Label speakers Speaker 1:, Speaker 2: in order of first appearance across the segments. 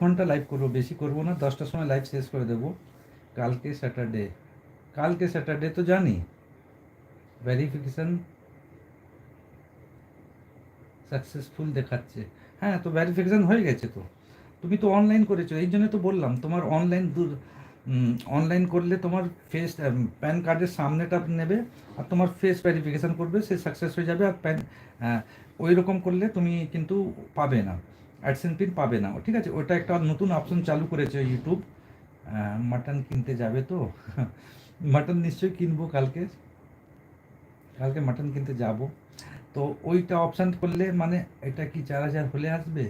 Speaker 1: ঘন্টা লাইভ করবো, বেশি করবো না, 10টার সময় লাইভ শেষ করে দেবো। কালকে স্যাটারডে তো জানি ভেরিফিকেশান সাকসেসফুল দেখাচ্ছে। হ্যাঁ, তো ভেরিফিকেশান হয়ে গেছে তো, তুমি তো অনলাইন করেছো, এই জন্য তো বললাম তোমার অনলাইন করলে তোমার ফেস প্যান কার্ডের সামনেটা নেবে আর তোমার ফেস ভেরিফিকেশান করবে, সে সাকসেস হয়ে যাবে। আর ওই রকম করলে তুমি কিন্তু পাবে না, অ্যাডসেন্স পিন পাবে না, ঠিক আছে? ওটা একটা নতুন অপশন চালু করেছে ইউটিউব। মাটন কিনতে যাবে তো? মাটন নিশ্চয়ই কিনবো কালকে, মাটন কিনতে যাব। তো ওইটা অপশান করলে মানে এটা কি 4,000 হলে আসবে?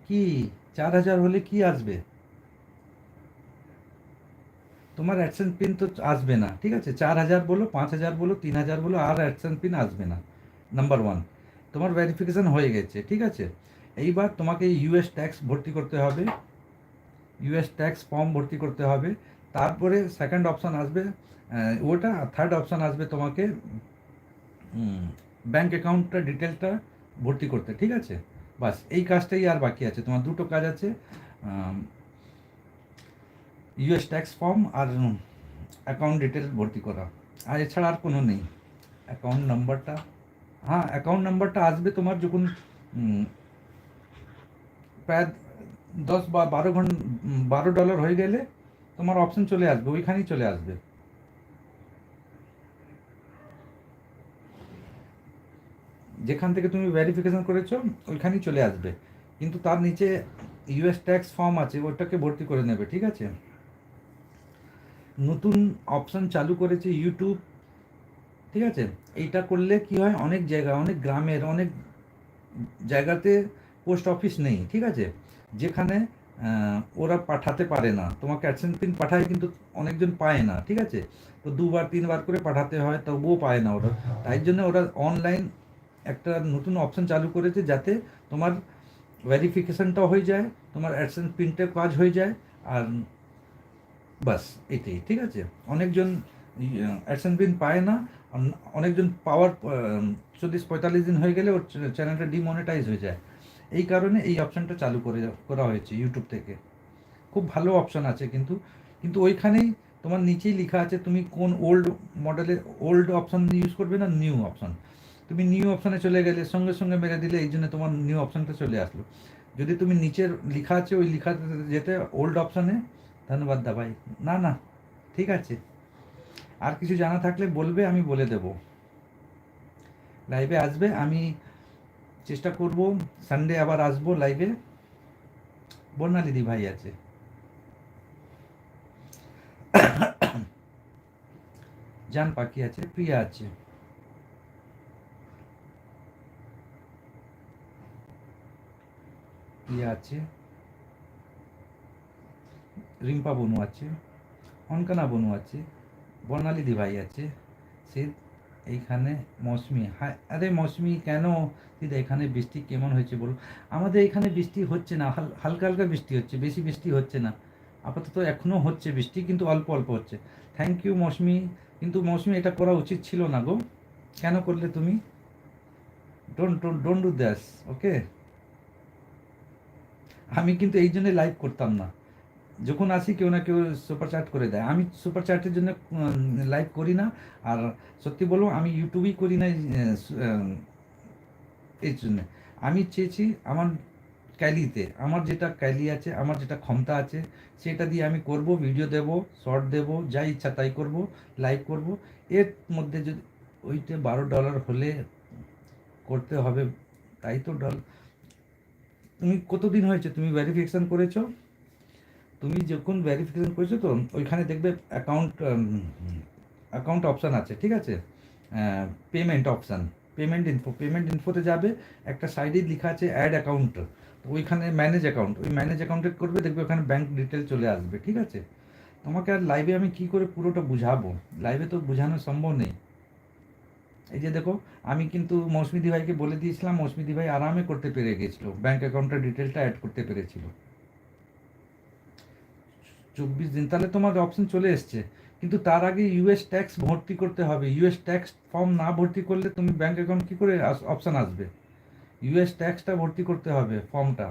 Speaker 1: কি 4,000 হলে কি আসবে? তোমার অ্যাডসেন্স পিন তো আসবে না, ঠিক আছে? 4,000 বলো, 5,000 বলো, 3,000 বলো, আর অ্যাডসেন্স পিন আসবে না। নাম্বার ওয়ান, তোমার ভেরিফিকেশান হয়ে গেছে, ঠিক আছে? এইবার তোমাকে ইউএস ট্যাক্স ভর্তি করতে হবে, ইউএস ট্যাক্স ফর্ম ভর্তি করতে হবে। তারপরে সেকেন্ড অপশান আসবে ওটা, থার্ড অপশান আসবে তোমাকে ব্যাঙ্ক অ্যাকাউন্টটা ডিটেলটা ভর্তি করতে, ঠিক আছে? বাস এই কাজটাই আর বাকি আছে, তোমার দুটো কাজ আছে, ইউএস ট্যাক্স ফর্ম আর অ্যাকাউন্ট ডিটেল ভর্তি করা। আর এছাড়া আর কোনো নেই। অ্যাকাউন্ট নাম্বারটা, হ্যাঁ অ্যাকাউন্ট নাম্বারটা আসবে তোমার যখন প্রায় 10 বা 12 হয়ে গেলে তোমার অপশন চলে আসবে, ওইখানেই চলে আসবে। যেখান থেকে তুমি ভেরিফিকেশন করেছো ওইখানেই চলে আসবে, কিন্তু তার নিচে ইউএস ট্যাক্স ফর্ম আছে, ওটাকে ভর্তি করে নেবে, ঠিক আছে? নতুন অপশন চালু করেছে ইউটিউব, ঠিক আছে? এইটা করলে কি হয়, অনেক জায়গায়, অনেক গ্রামের অনেক জায়গাতে পোস্ট অফিস নেই, ঠিক আছে? যেখানে ওরা পাঠাতে পারে না, তোমাকে অ্যাডসেন্স পিন পাঠায় কিন্তু অনেকজন পায় না, ঠিক আছে? তো 2 বার 3 বার করে পাঠাতে হয়, তবুও পায় না ওরা। তাই জন্য ওরা অনলাইন একটা নতুন অপশন চালু করেছে, যাতে তোমার ভেরিফিকেশনটাও হয়ে যায়, তোমার অ্যাডসেন্স পিনটা কাজ হয়ে যায়, আর বাস এটাই, ঠিক আছে? অনেকজন অ্যাডসেন্স পিন পায় না, অনেকজন পাওয়ার 40-45 দিন হয়ে গেলে ওর চ্যানেলটা ডিমনিটাইজ হয়ে যায়। এই কারণে এই অপশানটা চালু করা হয়েছে ইউটিউব থেকে। খুব ভালো অপশান আছে, কিন্তু ওইখানেই তোমার নিচেই লেখা আছে তুমি কোন ওল্ড অপশান ইউজ করবে না নিউ অপশান। তুমি নিউ অপশানে চলে গেলে সঙ্গে সঙ্গে মেরে দিলে, এই জন্য তোমার নিউ অপশানটা চলে আসলো। যদি তুমি নিচের লেখা আছে ওই লেখা যেতে ওল্ড অপশানে, ধন্যবাদ দা ভাই। না না, ঠিক আছে, আর কিছু জানা থাকলে বলবে, আমি বলে দেব। লাইভে আসবে, আমি চেষ্টা করব সানডে আবার আসবো লাইভে। বর্ণালিদি ভাই আছে, জান পাখি আছে, প্রিয়া আছে, রিম্পা বনু আছে, অনকানা বনু আছে, বর্ণালিদি ভাই আছে, সে এইখানে মৌসুমি। হ্যাঁ, আরে মৌসুমি কেন দিদা, এখানে বৃষ্টি কেমন হয়েছে বলো? আমাদের এখানে বৃষ্টি হচ্ছে না, হালকা হালকা বৃষ্টি হচ্ছে, বেশি বৃষ্টি হচ্ছে না। আপাতত এখনও হচ্ছে বৃষ্টি, কিন্তু অল্প অল্প হচ্ছে। থ্যাংক ইউ মৌসুমি, কিন্তু মৌসুমি এটা করা উচিত ছিল না গো, কেন করলে তুমি? ডোন্ট ডু দ্যাস, ওকে? আমি কিন্তু এই জন্য লাইভ করতাম না, যখন আসি কেউ না কেউ সুপার চ্যাট করে দেয়, আমি সুপার চ্যাটের জন্য লাইভ করি না। আর সত্যি বলবো, আমি ইউটিউবই করি না এই জন্য। আমি চেয়েছি আমার আমার যেটা ক্যালি আছে, আমার যেটা ক্ষমতা আছে, সেটা দিয়ে আমি করব, ভিডিও দেব, শর্ট দেব, যা ইচ্ছা তাই করব, লাইভ করব। এর মধ্যে যদি ওইটা $12 হলে করতে হবে, তাই তো তুমি কতদিন হয়েছে তুমি ভেরিফিকেশন করেছো? তুমি যখন ভেরিফিকেশন করেছো তো ওইখানে দেখবে অ্যাকাউন্ট অপশান আছে, ঠিক আছে? পেমেন্ট অপশান, পেমেন্ট ইনফোতে যাবে, একটা সাইডে লেখা আছে অ্যাড অ্যাকাউন্ট, তো ওইখানে ম্যানেজ অ্যাকাউন্ট, ওই ম্যানেজ অ্যাকাউন্টে করবে, দেখবে ওখানে ব্যাঙ্ক ডিটেল চলে আসবে, ঠিক আছে? তোমাকে আর লাইভে আমি কি করে পুরোটা বুঝাবো, লাইভে তো বোঝানো সম্ভব নেই। এই যে দেখো, আমি কিন্তু মৌসুমিদি ভাইকে বলে দিয়েছিলাম, মৌসুমিদি ভাই আরামে করতে পেরে গেছিলো, ব্যাঙ্ক অ্যাকাউন্টের ডিটেলটা অ্যাড করতে পেরেছিল। 24 দিন, তাহলে তোমার অপশন চলে এসছে, কিন্তু তার আগে ইউএস ট্যাক্স ভর্তি করতে হবে। ইউএস ট্যাক্স ফর্ম না ভর্তি করলে তুমি ব্যাঙ্ক অ্যাকাউন্ট কী করে অপশান আসবে? ইউএস ট্যাক্সটা ভর্তি করতে হবে, ফর্মটা।